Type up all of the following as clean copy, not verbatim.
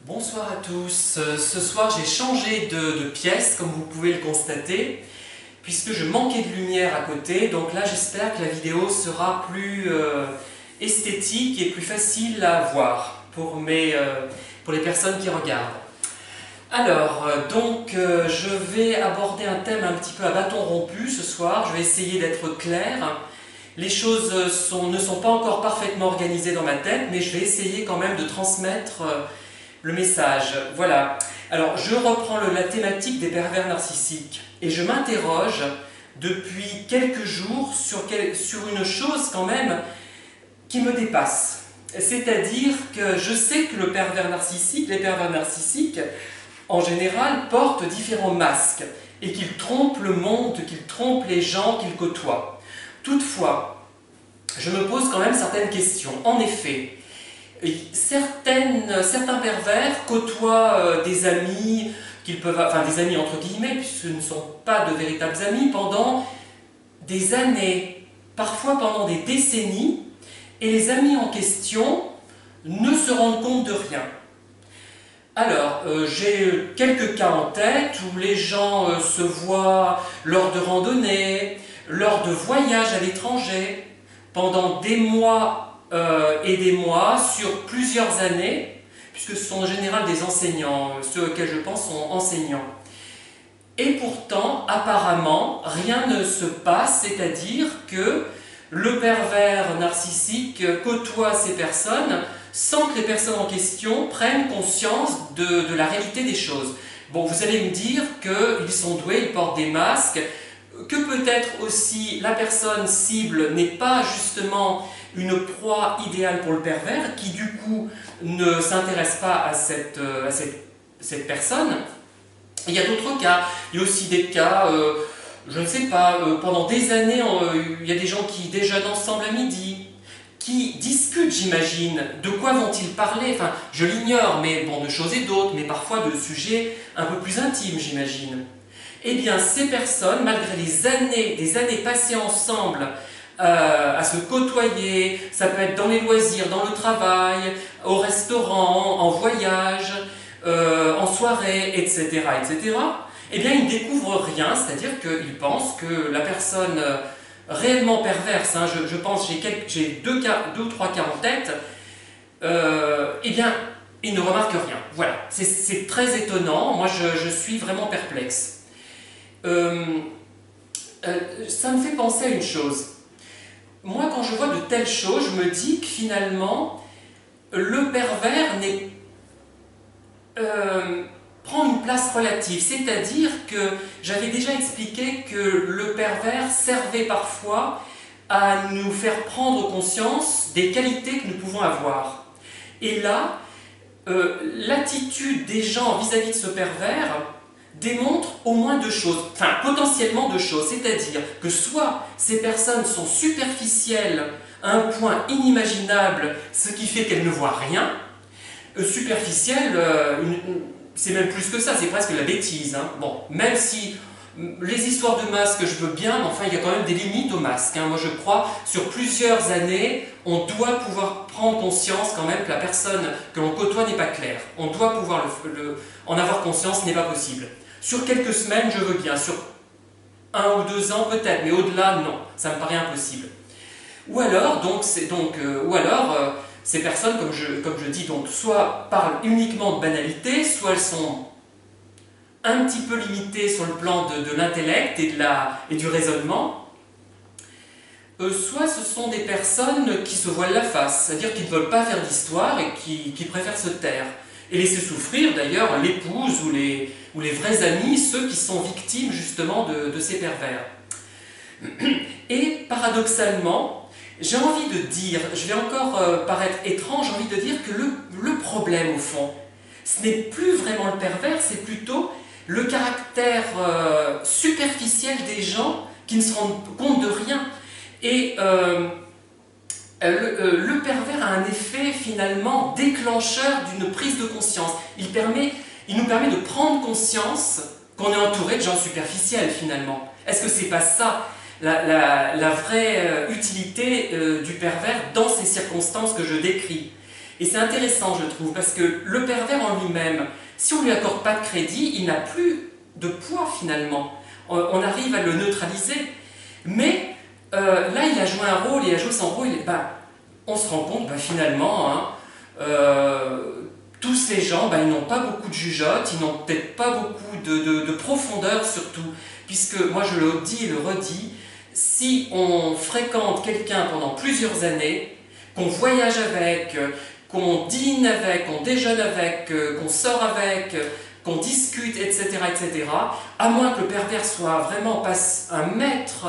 Bonsoir à tous. Ce soir j'ai changé de pièce comme vous pouvez le constater puisque je manquais de lumière à côté, donc là j'espère que la vidéo sera plus esthétique et plus facile à voir pour les personnes qui regardent. Alors, je vais aborder un thème un petit peu à bâton rompu ce soir. Je vais essayer d'être clair. Les choses ne sont pas encore parfaitement organisées dans ma tête, mais je vais essayer quand même de transmettre le message. Voilà. Alors, je reprends la thématique des pervers narcissiques et je m'interroge depuis quelques jours sur une chose quand même qui me dépasse. C'est-à-dire que je sais que les pervers narcissiques, en général, portent différents masques et qu'ils trompent le monde, qu'ils trompent les gens qu'ils côtoient. Toutefois, je me pose quand même certaines questions. En effet, certains pervers côtoient des amis des amis entre guillemets, puisque ce ne sont pas de véritables amis, pendant des années, parfois pendant des décennies, et les amis en question ne se rendent compte de rien. Alors, j'ai quelques cas en tête où les gens se voient lors de randonnées, lors de voyages à l'étranger, pendant des mois et des mois, sur plusieurs années, puisque ce sont en général des enseignants, ceux auxquels je pense sont enseignants. Et pourtant, apparemment, rien ne se passe, c'est-à-dire que le pervers narcissique côtoie ces personnes sans que les personnes en question prennent conscience de la réalité des choses. Bon, vous allez me dire qu'ils sont doués, ils portent des masques, que peut-être aussi la personne cible n'est pas justement une proie idéale pour le pervers, qui du coup ne s'intéresse pas à cette personne. Et il y a d'autres cas, il y a aussi des cas, je ne sais pas, pendant des années, il y a des gens qui déjeunent ensemble à midi, qui discutent, j'imagine. De quoi vont-ils parler? Enfin, je l'ignore, mais bon, de choses et d'autres, mais parfois de sujets un peu plus intimes, j'imagine. Eh bien, ces personnes, malgré des années passées ensemble à se côtoyer, ça peut être dans les loisirs, dans le travail, au restaurant, en voyage, en soirée, etc., etc., eh bien, ils ne découvrent rien, c'est-à-dire qu'ils pensent que la personne réellement perverse, hein, je pense, j'ai deux ou trois cas en tête, eh bien, ils ne remarquent rien. Voilà, c'est très étonnant, moi je suis vraiment perplexe. Ça me fait penser à une chose. Moi, quand je vois de telles choses, je me dis que finalement, le pervers prend une place relative. C'est-à-dire que j'avais déjà expliqué que le pervers servait parfois à nous faire prendre conscience des qualités que nous pouvons avoir. Et là, l'attitude des gens vis-à-vis de ce pervers démontre au moins deux choses, enfin potentiellement deux choses, c'est-à-dire que soit ces personnes sont superficielles à un point inimaginable, ce qui fait qu'elles ne voient rien, superficielles, c'est même plus que ça, c'est presque la bêtise. Hein. Bon, même si les histoires de masques, je veux bien, mais enfin il y a quand même des limites aux masques. Hein. Moi je crois, sur plusieurs années, on doit pouvoir prendre conscience quand même que la personne que l'on côtoie n'est pas claire. On doit pouvoir en avoir conscience, ce n'est pas possible. Sur quelques semaines, je veux bien. Sur 1 ou 2 ans, peut-être. Mais au-delà, non. Ça me paraît impossible. Ou alors, ces personnes, comme je dis, donc, soit parlent uniquement de banalité, soit elles sont un petit peu limitées sur le plan de l'intellect et du raisonnement, soit ce sont des personnes qui se voilent la face, c'est-à-dire qui ne veulent pas faire d'histoire et qui préfèrent se taire. Et laisser souffrir d'ailleurs l'épouse ou les vrais amis, ceux qui sont victimes justement de ces pervers. Et paradoxalement, j'ai envie de dire, je vais encore paraître étrange, j'ai envie de dire que le problème au fond, ce n'est plus vraiment le pervers, c'est plutôt le caractère superficiel des gens qui ne se rendent compte de rien. Et le pervers a un effet finalement déclencheur d'une prise de conscience. Il nous permet de prendre conscience qu'on est entouré de gens superficiels finalement. Est-ce que c'est pas ça la vraie utilité du pervers dans ces circonstances que je décris? Et c'est intéressant, je trouve, parce que le pervers en lui-même, si on ne lui accorde pas de crédit, il n'a plus de poids finalement. On arrive à le neutraliser. Mais là, il a joué un rôle, il a joué son rôle, on se rend compte finalement, hein, tous ces gens, ils n'ont pas beaucoup de jugeote, ils n'ont peut-être pas beaucoup de profondeur surtout, puisque moi je le dis et le redis, si on fréquente quelqu'un pendant plusieurs années, qu'on voyage avec, qu'on dîne avec, qu'on déjeune avec, qu'on sort avec, qu'on discute, etc., etc., à moins que le pervers soit vraiment un maître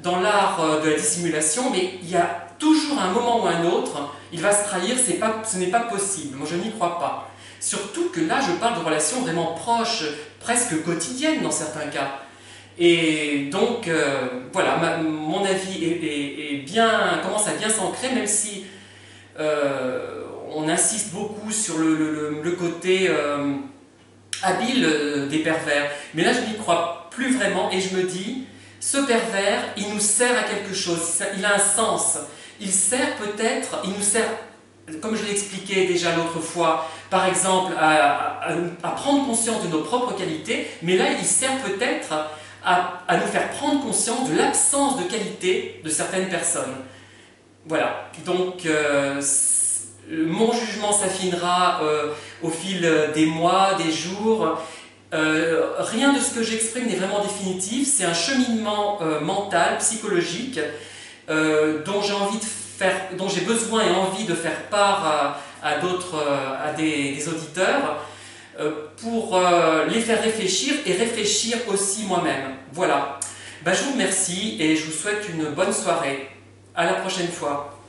dans l'art de la dissimulation, mais il y a toujours un moment ou un autre, il va se trahir, ce n'est pas possible. Moi, je n'y crois pas. Surtout que là, je parle de relations vraiment proches, presque quotidiennes dans certains cas. Et donc, voilà, mon avis commence à bien s'ancrer, même si on insiste beaucoup sur le côté habile des pervers. Mais là, je n'y crois plus vraiment et je me dis, ce pervers, il nous sert à quelque chose, il a un sens. Il nous sert, comme je l'ai expliqué déjà l'autre fois, par exemple, à prendre conscience de nos propres qualités, mais là, il sert peut-être à nous faire prendre conscience de l'absence de qualité de certaines personnes. Voilà, donc mon jugement s'affinera au fil des mois, des jours. Rien de ce que j'exprime n'est vraiment définitif, c'est un cheminement mental, psychologique, dont j'ai besoin et envie de faire part à des auditeurs pour les faire réfléchir et réfléchir aussi moi-même. Voilà. Je vous remercie et je vous souhaite une bonne soirée. À la prochaine fois.